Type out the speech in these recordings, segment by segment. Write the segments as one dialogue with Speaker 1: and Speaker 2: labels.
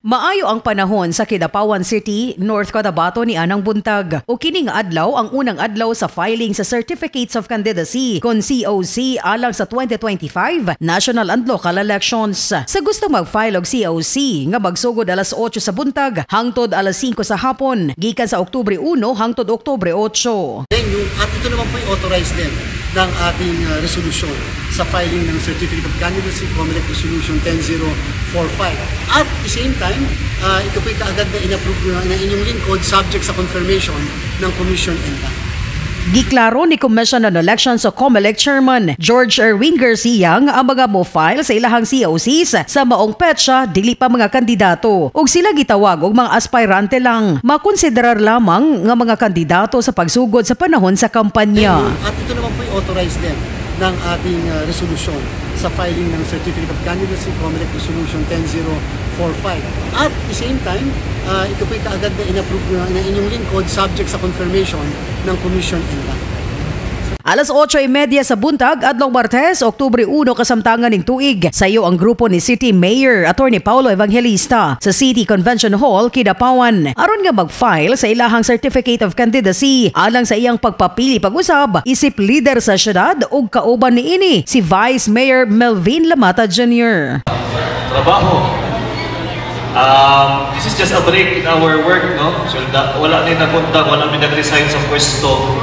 Speaker 1: Maayo ang panahon sa Kidapawan City, North Cotabato ni anang buntag. O kining adlaw ang unang adlaw sa filing sa Certificates of Candidacy kon COC alang sa 2025 National and Local Elections. Sa gusto mag-file og COC nga magsugod alas 8 sa buntag hangtod alas 5 sa hapon, gikan sa Oktubre 1 hangtod Oktubre 8.
Speaker 2: At ito naman po i-authorize din ng ating resolution sa filing ng Certificate of Candidacy, COMELEC Resolution 10045. At the same time, ito po kaagad na in-approve na inyong lingkod subject sa confirmation ng Commission NLAC.
Speaker 1: Giklaro ni Commission on Elections o COMELEC Chairman George Erwin Garcia nga ang mga mo-file sa ilahang COCs sa maong petsa dili pa mga kandidato ug sila gitawag og mga aspirante lang. Makonsiderar lamang nga mga kandidato sa pagsugod sa panahon sa kampanya.
Speaker 2: At ito naman po i-authorize din ng ating resolution sa filing ng Certificate of Candidacy, COMELEC Resolution 10045. At the same time, ito po kaagad na in-approve na inyong lingkod subject sa confirmation ng Commission NLAC.
Speaker 1: Alas 8:30 sa buntag, adlong Martes, Oktubre 1 kasamtangan ning tuig. Sayo ang grupo ni City Mayor Attorney Paulo Evangelista sa City Convention Hall, Kidapawan. Aron nga mag-file sa ilahang Certificate of Candidacy alang sa iyang pagpapili pag-usab, isip leader sa syudad ug kauban niini si Vice Mayor Melvin Lamata Jr.
Speaker 3: Trabaho. This is just a break in our work, no? So, wala ni napunta, wala mi nag-resign sa pwesto.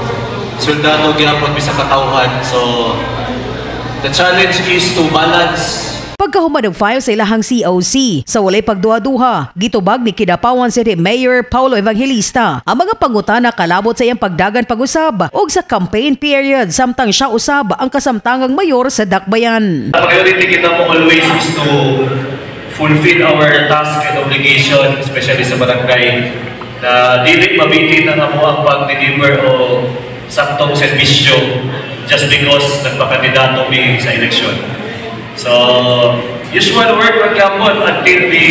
Speaker 3: Soldado gyapon mi sa katawhan. So the challenge is to balance.
Speaker 1: Pagkahuman og file sa ilahang COC, sa walay pagduha-duha, gitubag ni Kidapawan City Mayor Paulo Evangelista ang mga pangutana kalabot sa iyang pagdagan pag-usab ug sa campaign period samtang siya usab ang kasamtangang mayor sa Dakbayan.
Speaker 3: Priority kita mo always is to fulfill our task and obligation, especially sa barangay, na dili mabitin ang amo ang pag-deliver o saktong servisyo just because nagpakandidato mi sa eleksyon. So, usual work ang yapon until the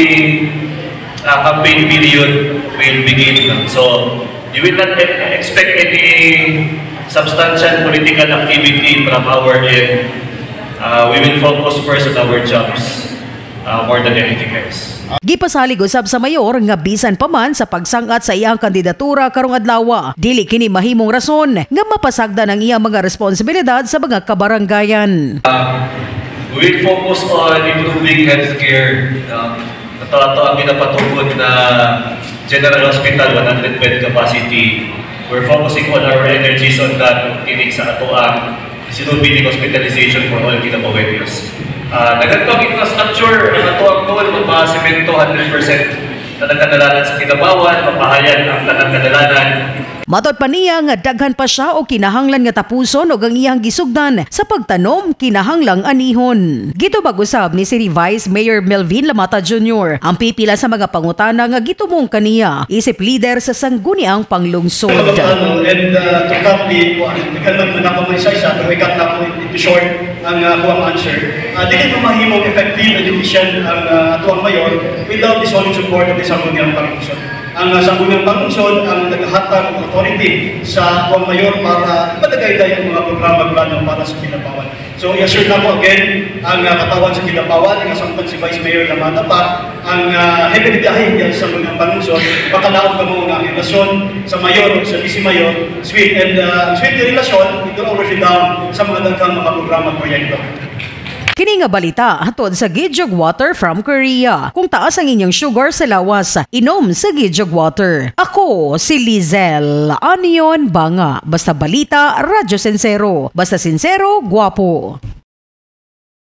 Speaker 3: campaign period will begin. So, you will not expect any substantial political activity from our end. We will focus first on our jobs more than anything else.
Speaker 1: Gipasalig usab sa mayor nga bisan pa man sa pagsangat sa iyang kandidatura karong adlaw, dili kini mahimong rason nga mapasagdan ang iyang mga responsibilidad sa mga kabaranggayan.
Speaker 3: We will focus on improving healthcare. Ito ang pinapatungkod na General Hospital 100-bed capacity. We're focusing all our energies on that. Kinig sa atoang sinubing hospitalization for all Kinabaweños. Nagantong infrastructure, ang ito ang goal, mapasemento 100% na nagkadalanan sa Kidapawan, mapahayan ang nagkadalanan.
Speaker 1: Matod pa niya nga daghan pa siya o kinahanglan nga tapuson o ang iyang gisugdan sa pagtanom kinahanglang anihon. Gitubag usab ni City Vice Mayor Melvin Lamata Jr. ang pipila sa mga pangutana nga gitumong kaniya isip leader sa sangguniang panglungsod.
Speaker 4: And to cut the naghanap na ako may isa to cut na ako into short ang kuwang answer. Dili mo mahimong effective and efficient ang atuang mayor without the solid support of the sangguniang panglungsod. Ang sangguniang panglungsod ang naghahatag ng authority sa atuang mayor para ipadagay ang mga programa plano para sa Kidapawan. So i-assure na po again ang katawan sa Kidapawan, ang samtang si Vice Mayor Lamata pa, ang heavy biyahe diyan sa sangguniang panglungsod, makalaot ka mo ang relasyon sa mayor o sa vice mayor, sweet and sweet na relasyon, ito already down sa mga daghang mga programa at proyekto.
Speaker 1: Kini nga balita hatod sa Gijog Water from Korea. Kung taas ang inyong sugar sa lawas, inom sa Gijog Water. Ako si Lizel Anion Banga. Basta balita, radyo sincero. Basta sincero, guwapo.